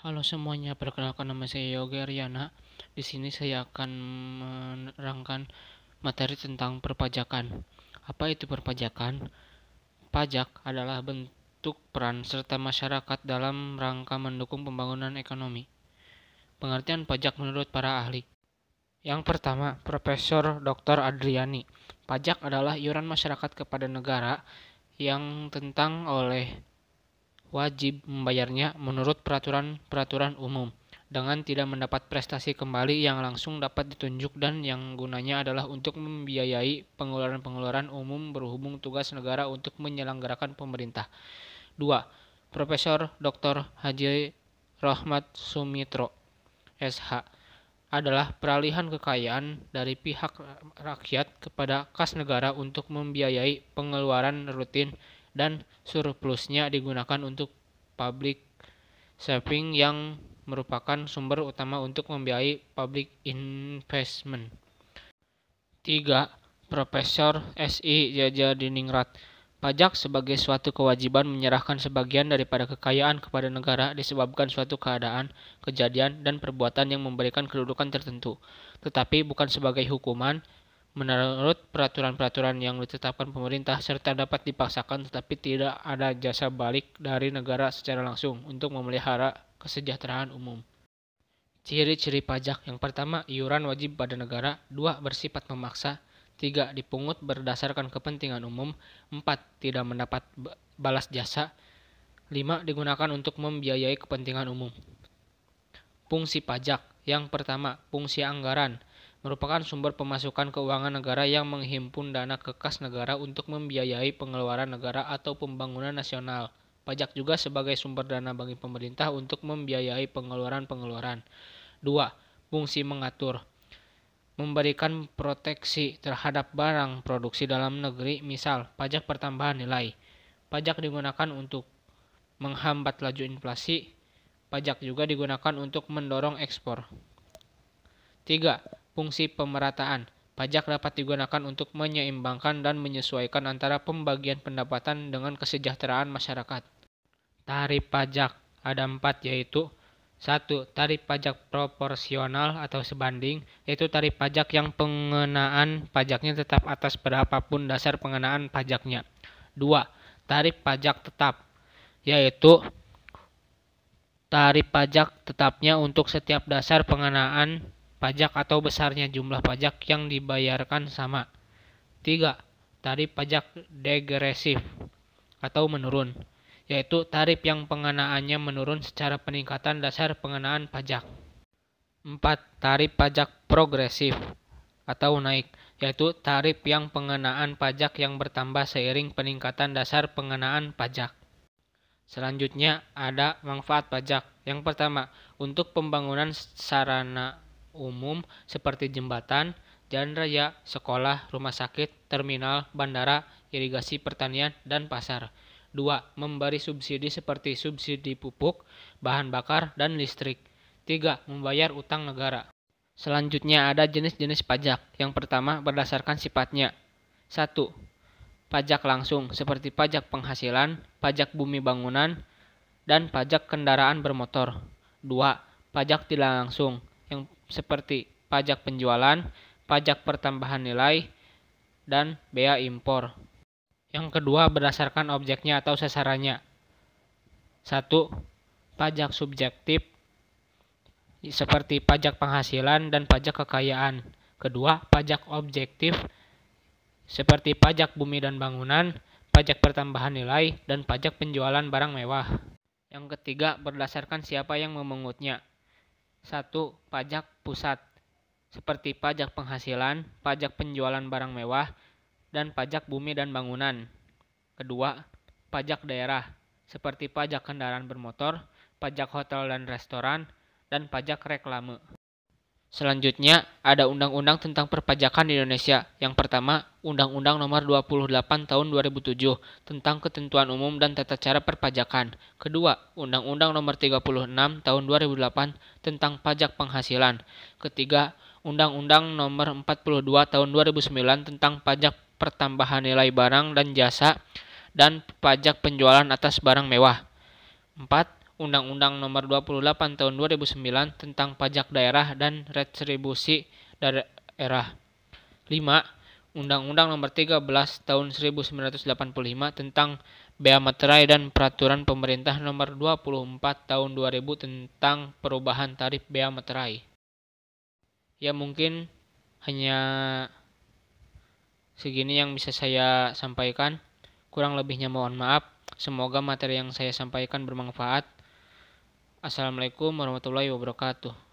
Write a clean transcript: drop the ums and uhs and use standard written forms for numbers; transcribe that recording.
Halo semuanya, perkenalkan nama saya Yoga Riana. Di sini saya akan menerangkan materi tentang perpajakan. Apa itu perpajakan? Pajak adalah bentuk peran serta masyarakat dalam rangka mendukung pembangunan ekonomi. Pengertian pajak menurut para ahli. Yang pertama, Profesor Dr. Adriani. Pajak adalah iuran masyarakat kepada negara yang tentang oleh wajib membayarnya menurut peraturan-peraturan umum dengan tidak mendapat prestasi kembali yang langsung dapat ditunjuk dan yang gunanya adalah untuk membiayai pengeluaran-pengeluaran umum berhubung tugas negara untuk menyelenggarakan pemerintah. 2. Profesor Dr. Haji Rohmat Sumitro, SH, adalah peralihan kekayaan dari pihak rakyat kepada kas negara untuk membiayai pengeluaran rutin dan surplusnya digunakan untuk public saving yang merupakan sumber utama untuk membiayai public investment. 3. Profesor S.I. Jajadiningrat. Pajak sebagai suatu kewajiban menyerahkan sebagian daripada kekayaan kepada negara disebabkan suatu keadaan, kejadian, dan perbuatan yang memberikan kedudukan tertentu, tetapi bukan sebagai hukuman, menurut peraturan-peraturan yang ditetapkan pemerintah serta dapat dipaksakan tetapi tidak ada jasa balik dari negara secara langsung untuk memelihara kesejahteraan umum. Ciri-ciri pajak. Yang pertama, iuran wajib pada negara. 2. Bersifat memaksa. 3. Dipungut berdasarkan kepentingan umum. 4. Tidak mendapat balas jasa. 5. Digunakan untuk membiayai kepentingan umum. Fungsi pajak. Yang pertama, fungsi anggaran. Merupakan sumber pemasukan keuangan negara yang menghimpun dana ke kas negara untuk membiayai pengeluaran negara atau pembangunan nasional. Pajak juga sebagai sumber dana bagi pemerintah untuk membiayai pengeluaran-pengeluaran. 2. Fungsi mengatur. Memberikan proteksi terhadap barang produksi dalam negeri, misal pajak pertambahan nilai. Pajak digunakan untuk menghambat laju inflasi. Pajak juga digunakan untuk mendorong ekspor. 3. Fungsi pemerataan. Pajak dapat digunakan untuk menyeimbangkan dan menyesuaikan antara pembagian pendapatan dengan kesejahteraan masyarakat. Tarif pajak ada 4, yaitu 1. Tarif pajak proporsional atau sebanding, yaitu tarif pajak yang pengenaan pajaknya tetap atas berapapun dasar pengenaan pajaknya. 2. Tarif pajak tetap, yaitu tarif pajak tetapnya untuk setiap dasar pengenaan pajak atau besarnya jumlah pajak yang dibayarkan sama. 3. Tarif pajak degresif atau menurun, yaitu tarif yang pengenaannya menurun secara peningkatan dasar pengenaan pajak. 4. Tarif pajak progresif atau naik, yaitu tarif yang pengenaan pajak yang bertambah seiring peningkatan dasar pengenaan pajak. Selanjutnya ada manfaat pajak. Yang pertama, untuk pembangunan sarana umum seperti jembatan, jalan raya, sekolah, rumah sakit, terminal, bandara, irigasi pertanian, dan pasar. 2. Memberi subsidi seperti subsidi pupuk, bahan bakar, dan listrik. 3. Membayar utang negara. Selanjutnya ada jenis-jenis pajak. Yang pertama, berdasarkan sifatnya. 1. Pajak langsung, seperti pajak penghasilan, pajak bumi bangunan, dan pajak kendaraan bermotor. 2. Pajak tidak langsung, yang seperti pajak penjualan, pajak pertambahan nilai, dan bea impor. Yang kedua, berdasarkan objeknya atau sasarannya. 1. Pajak subjektif, seperti pajak penghasilan dan pajak kekayaan. Kedua, pajak objektif, seperti pajak bumi dan bangunan, pajak pertambahan nilai, dan pajak penjualan barang mewah. Yang ketiga, berdasarkan siapa yang memungutnya. 1. Pajak pusat, seperti pajak penghasilan, pajak penjualan barang mewah, dan pajak bumi dan bangunan. Kedua, pajak daerah, seperti pajak kendaraan bermotor, pajak hotel dan restoran, dan pajak reklame. Selanjutnya, ada undang-undang tentang perpajakan di Indonesia. Yang pertama, Undang-Undang Nomor 28 Tahun 2007 tentang Ketentuan Umum dan Tata Cara Perpajakan. Kedua, Undang-Undang Nomor 36 Tahun 2008 tentang Pajak Penghasilan. Ketiga, Undang-Undang Nomor 42 Tahun 2009 tentang Pajak Pertambahan Nilai Barang dan Jasa dan Pajak Penjualan atas Barang Mewah. 4. Undang-Undang Nomor 28 Tahun 2009 tentang Pajak Daerah dan Retribusi Daerah. 5. Undang-Undang Nomor 13 Tahun 1985 tentang Bea Materai dan Peraturan Pemerintah Nomor 24 Tahun 2000 tentang perubahan tarif bea materai. Ya, mungkin hanya segini yang bisa saya sampaikan. Kurang lebihnya mohon maaf. Semoga materi yang saya sampaikan bermanfaat. Assalamualaikum warahmatullahi wabarakatuh.